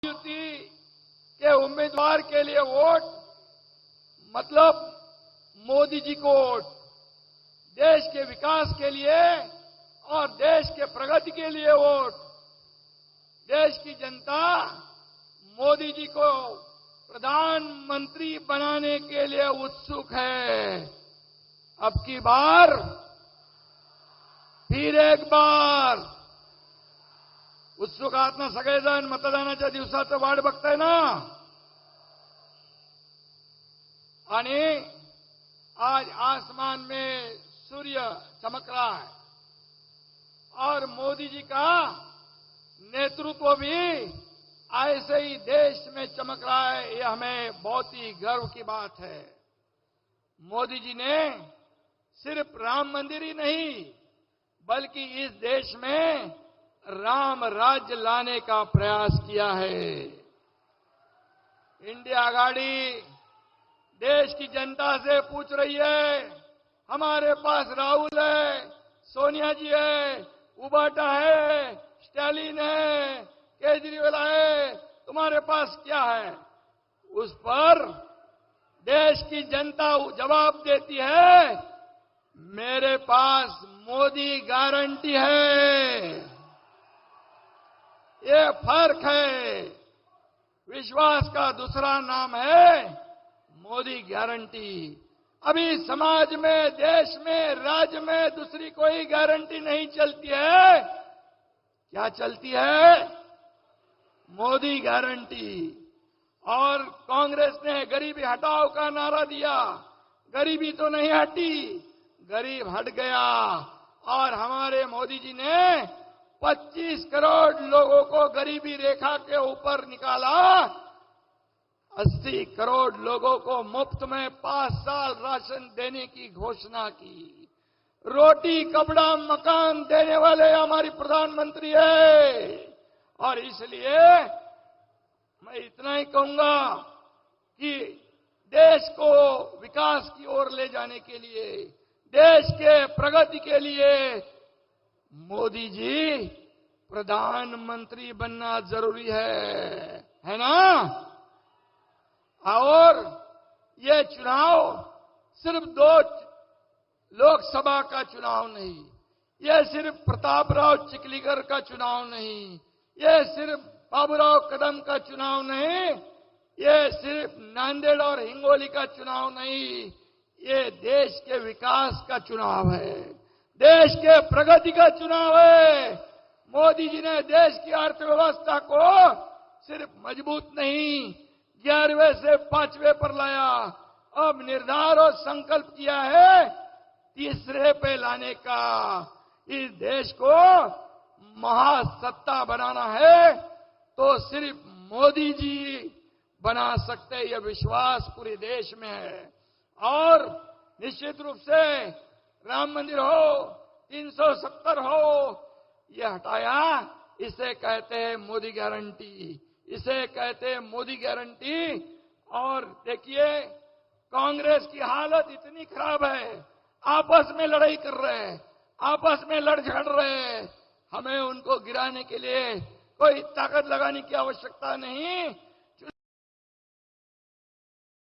युति के उम्मीदवार के लिए वोट मतलब मोदी जी को वोट, देश के विकास के लिए और देश के प्रगति के लिए वोट। देश की जनता मोदी जी को प्रधानमंत्री बनाने के लिए उत्सुक है। अब की बार फिर एक बार उत्सुक आहात सगळेजण मतदानाच्या दिवसाचं वाट बघताय ना। आणि आज आसमान में सूर्य चमक रहा है और मोदी जी का नेतृत्व भी ऐसे ही देश में चमक रहा है। ये हमें बहुत ही गर्व की बात है। मोदी जी ने सिर्फ राम मंदिर ही नहीं बल्कि इस देश में राम राज्य लाने का प्रयास किया है। इंडिया आघाड़ी देश की जनता से पूछ रही है, हमारे पास राहुल है, सोनिया जी है, उबाटा है, स्टालिन है, केजरीवाल है, तुम्हारे पास क्या है? उस पर देश की जनता जवाब देती है, मेरे पास मोदी गारंटी है। ये फर्क है। विश्वास का दूसरा नाम है मोदी गारंटी। अभी समाज में, देश में, राज्य में दूसरी कोई गारंटी नहीं चलती है। क्या चलती है? मोदी गारंटी। और कांग्रेस ने गरीबी हटाओ का नारा दिया, गरीबी तो नहीं हटी, गरीब हट गया। और हमारे मोदी जी ने 25 करोड़ लोगों को गरीबी रेखा के ऊपर निकाला। 80 करोड़ लोगों को मुफ्त में 5 साल राशन देने की घोषणा की। रोटी, कपड़ा, मकान देने वाले हमारी प्रधानमंत्री है। और इसलिए मैं इतना ही कहूंगा कि देश को विकास की ओर ले जाने के लिए, देश के प्रगति के लिए मोदी जी प्रधानमंत्री बनना जरूरी है ना? और ये चुनाव सिर्फ 2 लोकसभा का चुनाव नहीं, ये सिर्फ प्रतापराव चिखलीकर का चुनाव नहीं, ये सिर्फ बाबूराव कदम का चुनाव नहीं, ये सिर्फ नांदेड़ और हिंगोली का चुनाव नहीं, ये देश के विकास का चुनाव है, देश के प्रगति का चुनाव है। मोदी जी ने देश की अर्थव्यवस्था को सिर्फ मजबूत नहीं 11वें से 5वें पर लाया, अब निर्धार और संकल्प किया है 3रे पे लाने का। इस देश को महासत्ता बनाना है तो सिर्फ मोदी जी बना सकते हैं, यह विश्वास पूरे देश में है। और निश्चित रूप से राम मंदिर हो, 370 हो, ये हटाया, इसे कहते हैं मोदी गारंटी, इसे कहते हैं मोदी गारंटी। और देखिए कांग्रेस की हालत इतनी खराब है, आपस में लड़ाई कर रहे हैं, आपस में लड़ झगड़ रहे हैं। हमें उनको गिराने के लिए कोई ताकत लगाने की आवश्यकता नहीं।